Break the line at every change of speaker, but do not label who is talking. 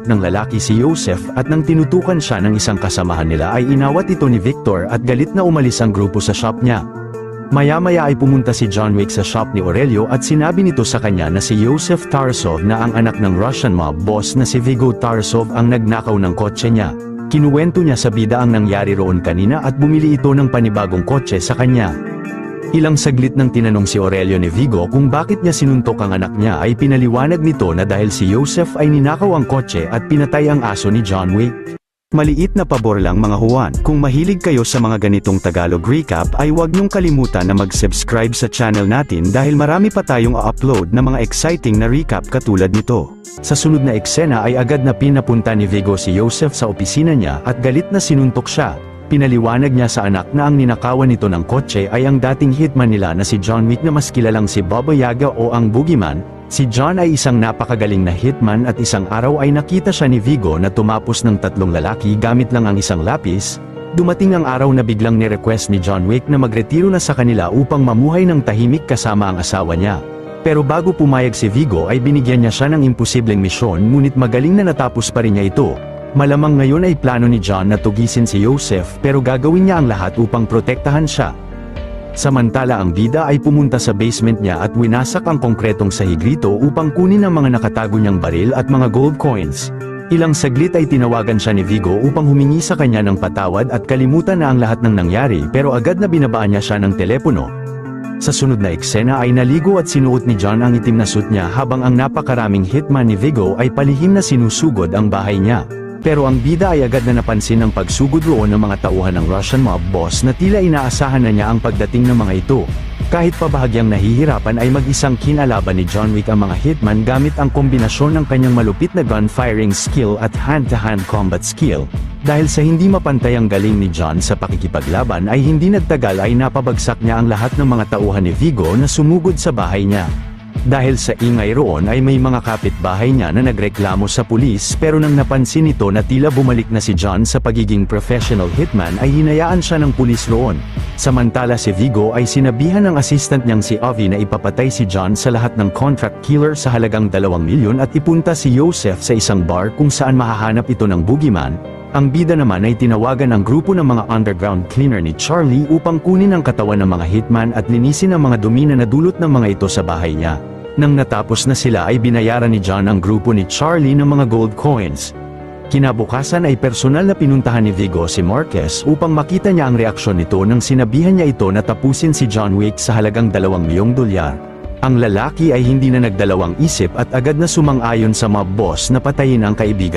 ng lalaki si Joseph at nang tinutukan siya ng isang kasamahan nila ay inawat ito ni Victor at galit na umalis ang grupo sa shop niya. Maya-maya ay pumunta si John Wick sa shop ni Aurelio at sinabi nito sa kanya na si Joseph Tarasov na ang anak ng Russian mob boss na si Viggo Tarasov ang nagnakaw ng kotse niya. Kinuwento niya sa bida ang nangyari roon kanina at bumili ito ng panibagong kotse sa kanya. Ilang saglit nang tinanong si Aurelio ni Viggo kung bakit niya sinuntok ang anak niya ay pinaliwanag nito na dahil si Joseph ay ninakaw ang kotse at pinatay ang aso ni John Wick. Maliit na pabor lang mga Juan, kung mahilig kayo sa mga ganitong Tagalog recap ay huwag niyong kalimutan na mag-subscribe sa channel natin dahil marami pa tayong upload na mga exciting na recap katulad nito. Sa sunod na eksena ay agad na pinapunta ni Viggo si Joseph sa opisina niya at galit na sinuntok siya. Pinaliwanag niya sa anak na ang ninakawan nito ng kotse ay ang dating hitman nila na si John Wick na mas kilalang si Baba Yaga o ang Boogeyman. Si John ay isang napakagaling na hitman at isang araw ay nakita siya ni Viggo na tumapos ng 3 lalaki gamit lang ang isang lapis. Dumating ang araw na biglang ni-request ni John Wick na magretiro na sa kanila upang mamuhay ng tahimik kasama ang asawa niya. Pero bago pumayag si Viggo ay binigyan niya siya ng imposibleng misyon ngunit magaling na natapos pa rin niya ito. Malamang ngayon ay plano ni John na tugisin si Joseph pero gagawin niya ang lahat upang protektahan siya. Samantala ang bida ay pumunta sa basement niya at winasak ang konkretong sahig rito upang kunin ang mga nakatago niyang baril at mga gold coins. Ilang saglit ay tinawagan siya ni Viggo upang humingi sa kanya ng patawad at kalimutan na ang lahat ng nangyari pero agad na binabaan niya siya ng telepono. Sa sunod na eksena ay naligo at sinuot ni John ang itim na suit niya habang ang napakaraming hitman ni Viggo ay palihim na sinusugod ang bahay niya. Pero ang bida ay agad na napansin ang pagsugod roon ng mga tauhan ng Russian mob boss na tila inaasahan na niya ang pagdating ng mga ito. Kahit pa bahagyang nahihirapan ay mag-isang kinalaban ni John Wick ang mga hitman gamit ang kombinasyon ng kanyang malupit na gun firing skill at hand-to-hand combat skill. Dahil sa hindi mapantay ang galing ni John sa pakikipaglaban ay hindi nagtagal ay napabagsak niya ang lahat ng mga tauhan ni Viggo na sumugod sa bahay niya. Dahil sa ingay roon ay may mga kapitbahay niya na nagreklamo sa pulis pero nang napansin nito na tila bumalik na si John sa pagiging professional hitman ay hinayaan siya ng pulis roon. Samantala si Viggo ay sinabihan ng assistant niyang si Avi na ipapatay si John sa lahat ng contract killer sa halagang 2 milyon at ipunta si Joseph sa isang bar kung saan mahahanap ito ng Boogeyman. Ang bida naman ay tinawagan ang grupo ng mga underground cleaner ni Charlie upang kunin ang katawan ng mga hitman at linisin ang mga dumi na nadulot ng mga ito sa bahay niya. Nang natapos na sila ay binayaran ni John ang grupo ni Charlie ng mga gold coins. Kinabukasan ay personal na pinuntahan ni Viggo si Marquez upang makita niya ang reaksyon nito nang sinabihan niya ito na tapusin si John Wick sa halagang 2 milyong dolyar. Ang lalaki ay hindi na nagdalawang isip at agad na sumang-ayon sa mob boss na patayin ang kaibigan.